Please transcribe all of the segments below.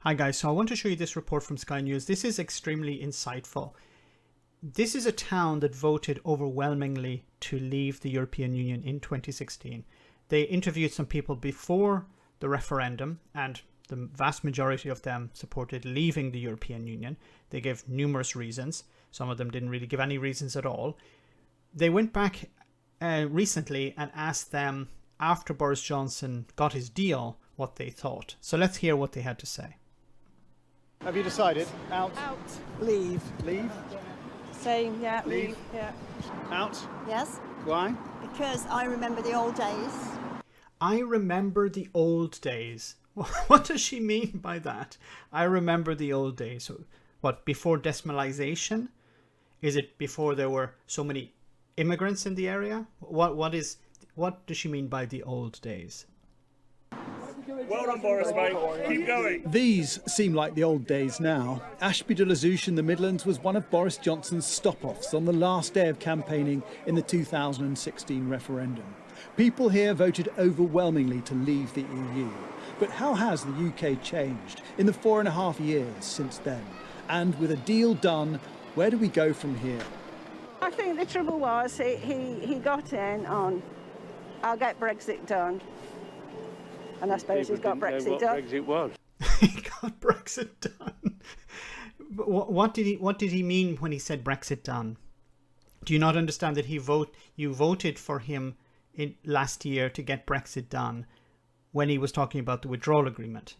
Hi guys, so I want to show you this report from Sky News. This is extremely insightful. This is a town that voted overwhelmingly to leave the European Union in 2016. They interviewed some people before the referendum and the vast majority of them supported leaving the European Union. They gave numerous reasons. Some of them didn't really give any reasons at all. They went back recently and asked them, after Boris Johnson got his deal, what they thought. So let's hear what they had to say. Have you decided? Out? Out. Leave? Leave? Same, yeah. Leave. Yeah. Out? Yes, Why? because I remember the old days. I remember the old days. What does she mean by that? I remember the old days. So, what, before decimalization? Is it before there were so many immigrants in the area? What does she mean by the old days? Well done, Boris, mate. Keep going. These seem like the old days now. Ashby de la Zouch in the Midlands was one of Boris Johnson's stop-offs on the last day of campaigning in the 2016 referendum. People here voted overwhelmingly to leave the EU. But how has the UK changed in the 4.5 years since then? And with a deal done, where do we go from here? I think the trouble was he got in on, I'll get Brexit done. And I suppose he's got Brexit done. Brexit was. He got Brexit done. But what did he mean when he said Brexit done? Do you not understand that you voted for him last year to get Brexit done when he was talking about the withdrawal agreement?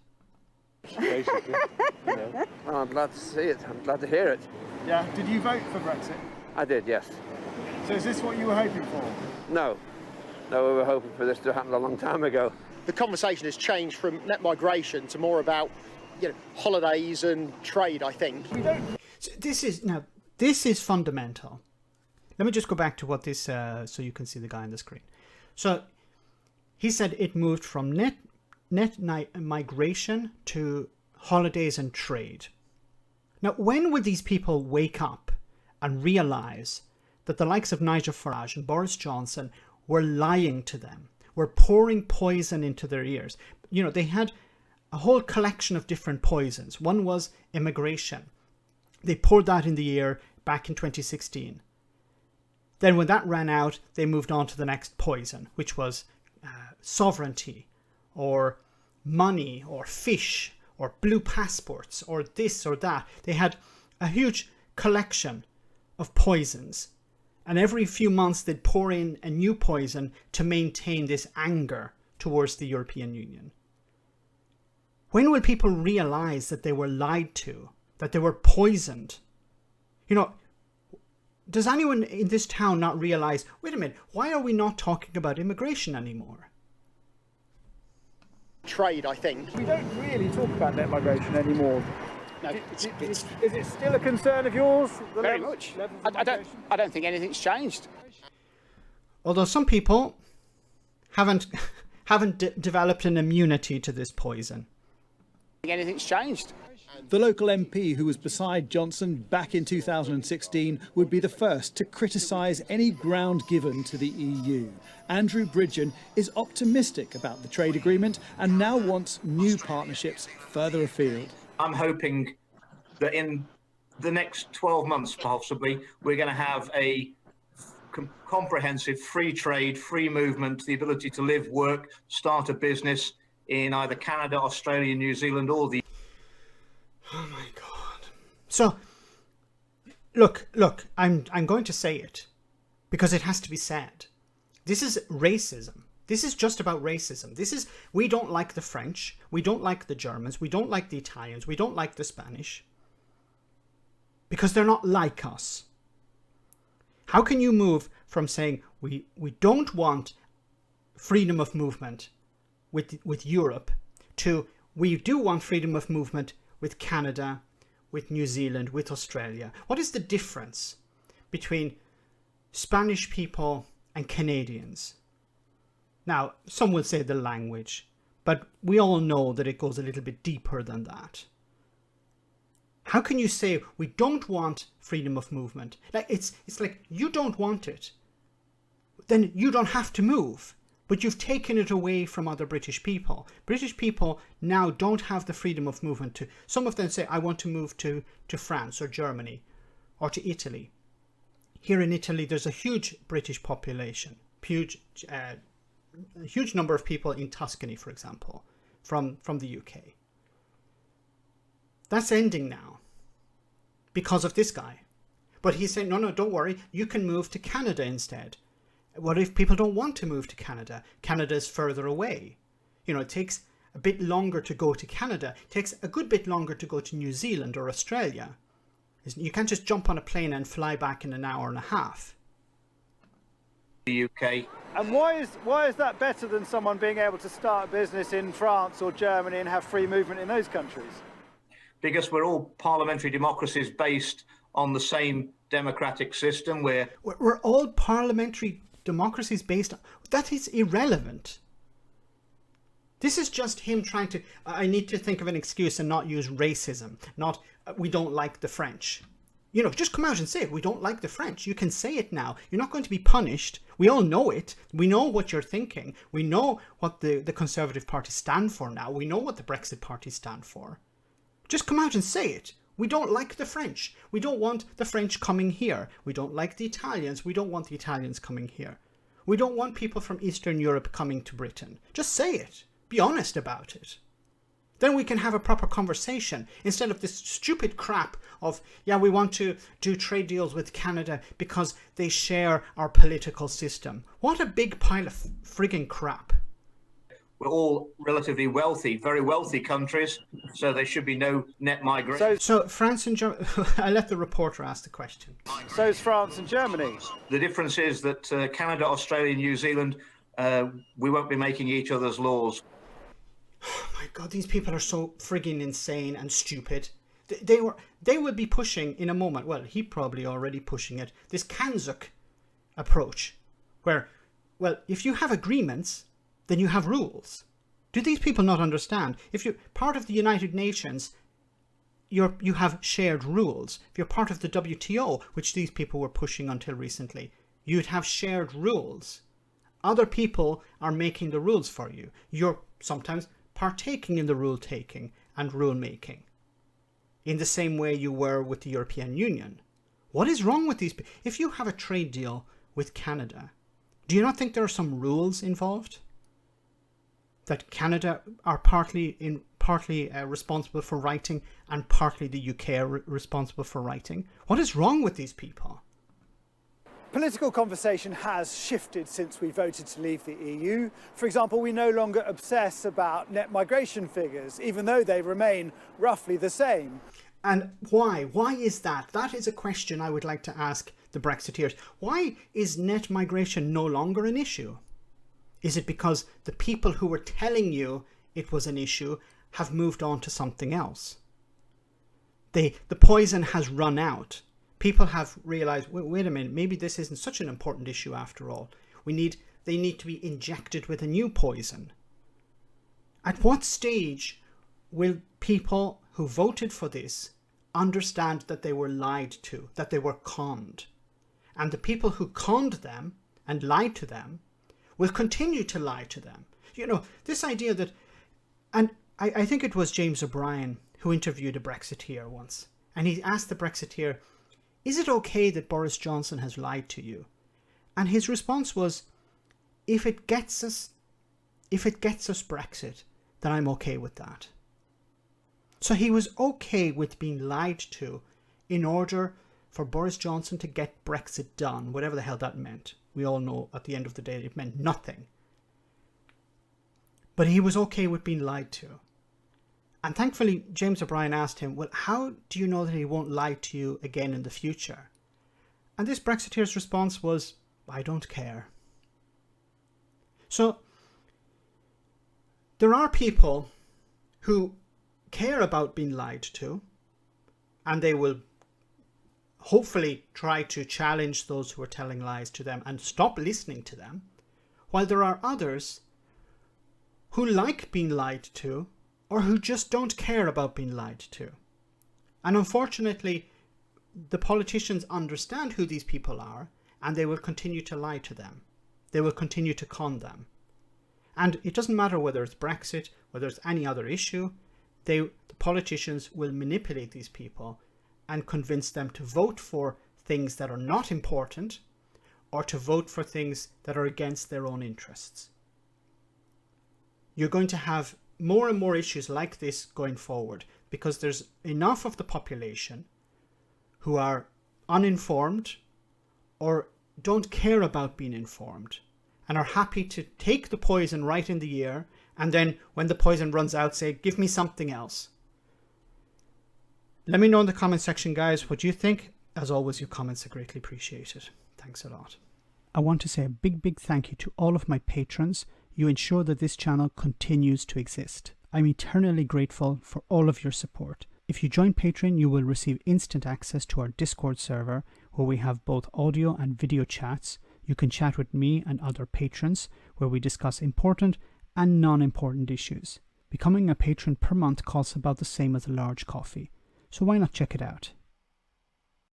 Basically, you know. Well, I'm glad to see it. I'm glad to hear it. Yeah, did you vote for Brexit? I did, yes. So is this what you were hoping for? No, we were hoping for this to happen a long time ago. The conversation has changed from net migration to more about, holidays and trade, I think. So this is fundamental. Let me just go back to what this, so you can see the guy on the screen. So he said it moved from net migration to holidays and trade. Now, when would these people wake up and realize that the likes of Nigel Farage and Boris Johnson were lying to them, were pouring poison into their ears? You know, they had a whole collection of different poisons. One was immigration. They poured that in the ear back in 2016. Then when that ran out, they moved on to the next poison, which was sovereignty, or money, or fish, or blue passports, or this or that. They had a huge collection of poisons. And every few months they'd pour in a new poison to maintain this anger towards the European Union. When will people realize that they were lied to, that they were poisoned? You know, does anyone in this town not realize, wait a minute, why are we not talking about immigration anymore? Trade, I think. We don't really talk about net migration anymore. No, Is it still a concern of yours? Very much. I don't think anything's changed. Although some people haven't developed an immunity to this poison. I think anything's changed. The local MP who was beside Johnson back in 2016 would be the first to criticise any ground given to the EU. Andrew Bridgen is optimistic about the trade agreement and now wants new partnerships further afield. I'm hoping that in the next 12 months, possibly, we're going to have a comprehensive free trade, free movement, the ability to live, work, start a business in either Canada, Australia, New Zealand, or the... Oh my God. So, look, I'm going to say it because it has to be said. This is racism. This is just about racism. We don't like the French. We don't like the Germans. We don't like the Italians. We don't like the Spanish. Because they're not like us. How can you move from saying we don't want freedom of movement with Europe to we do want freedom of movement with Canada, with New Zealand, with Australia? What is the difference between Spanish people and Canadians? Now, some will say the language, but we all know that it goes a little bit deeper than that. How can you say we don't want freedom of movement? Like it's like you don't want it. Then you don't have to move. But you've taken it away from other British people. British people now don't have the freedom of movement to... Some of them say, I want to move to France or Germany or to Italy. Here in Italy, there's a huge British population. A huge number of people in Tuscany, for example, from the UK. That's ending now because of this guy. But he's saying, no, don't worry, you can move to Canada instead. What if people don't want to move to Canada? Canada is further away. You know, it takes a bit longer to go to Canada. It takes a good bit longer to go to New Zealand or Australia. You can't just jump on a plane and fly back in an hour and a half. The UK. And why is that better than someone being able to start a business in France or Germany and have free movement in those countries? Because we're all parliamentary democracies based on the same democratic system where... We're all parliamentary democracies based on... That is irrelevant. This is just him trying to... I need to think of an excuse and not use racism. Not, we don't like the French. You know, just come out and say it. We don't like the French. You can say it now. You're not going to be punished. We all know it. We know what you're thinking. We know what the Conservative Party stand for now. We know what the Brexit Party stand for. Just come out and say it. We don't like the French. We don't want the French coming here. We don't like the Italians. We don't want the Italians coming here. We don't want people from Eastern Europe coming to Britain. Just say it. Be honest about it. Then we can have a proper conversation instead of this stupid crap of, yeah, we want to do trade deals with Canada because they share our political system. What a big pile of frigging crap. We're all relatively wealthy, very wealthy countries, so there should be no net migration. So France and Germany... I let the reporter ask the question. So is France and Germany. The difference is that Canada, Australia, New Zealand, we won't be making each other's laws. Oh my God, these people are so frigging insane and stupid. They will be pushing in a moment, well, he probably already pushing it, this Kanzuk approach, where, well, if you have agreements, then you have rules. Do these people not understand? If you're part of the United Nations, you have shared rules. If you're part of the WTO, which these people were pushing until recently, you'd have shared rules. Other people are making the rules for you. You're sometimes partaking in the rule taking and rule making in the same way you were with the European Union. What is wrong with these people? If you have a trade deal with Canada, do you not think there are some rules involved? That Canada are partly responsible for writing and partly the UK are responsible for writing? What is wrong with these people? Political conversation has shifted since we voted to leave the EU. For example, we no longer obsess about net migration figures, even though they remain roughly the same. And why? Why is that? That is a question I would like to ask the Brexiteers. Why is net migration no longer an issue? Is it because the people who were telling you it was an issue have moved on to something else? The poison has run out. People have realized, wait a minute, maybe this isn't such an important issue after all. They need to be injected with a new poison. At what stage will people who voted for this understand that they were lied to, that they were conned? And the people who conned them and lied to them will continue to lie to them. You know, this idea that, and I think it was James O'Brien who interviewed a Brexiteer once, and he asked the Brexiteer, is it okay that Boris Johnson has lied to you? And his response was, if it gets us Brexit, then I'm okay with that. So he was okay with being lied to in order for Boris Johnson to get Brexit done, whatever the hell that meant. We all know at the end of the day it meant nothing. But he was okay with being lied to. And thankfully, James O'Brien asked him, well, how do you know that he won't lie to you again in the future? And this Brexiteer's response was, I don't care. So, there are people who care about being lied to, and they will hopefully try to challenge those who are telling lies to them and stop listening to them, while there are others who like being lied to, or who just don't care about being lied to. And unfortunately, the politicians understand who these people are, and they will continue to lie to them. They will continue to con them. And it doesn't matter whether it's Brexit, whether it's any other issue, the politicians will manipulate these people and convince them to vote for things that are not important or to vote for things that are against their own interests. You're going to have more and more issues like this going forward because there's enough of the population who are uninformed or don't care about being informed and are happy to take the poison right in the ear and then when the poison runs out say, give me something else. Let me know in the comment section, guys, what you think. As always, your comments are greatly appreciated. Thanks a lot. I want to say a big thank you to all of my patrons. You ensure that this channel continues to exist. I'm eternally grateful for all of your support. If you join Patreon, you will receive instant access to our Discord server where we have both audio and video chats. You can chat with me and other patrons where we discuss important and non-important issues. Becoming a patron per month costs about the same as a large coffee, so why not check it out?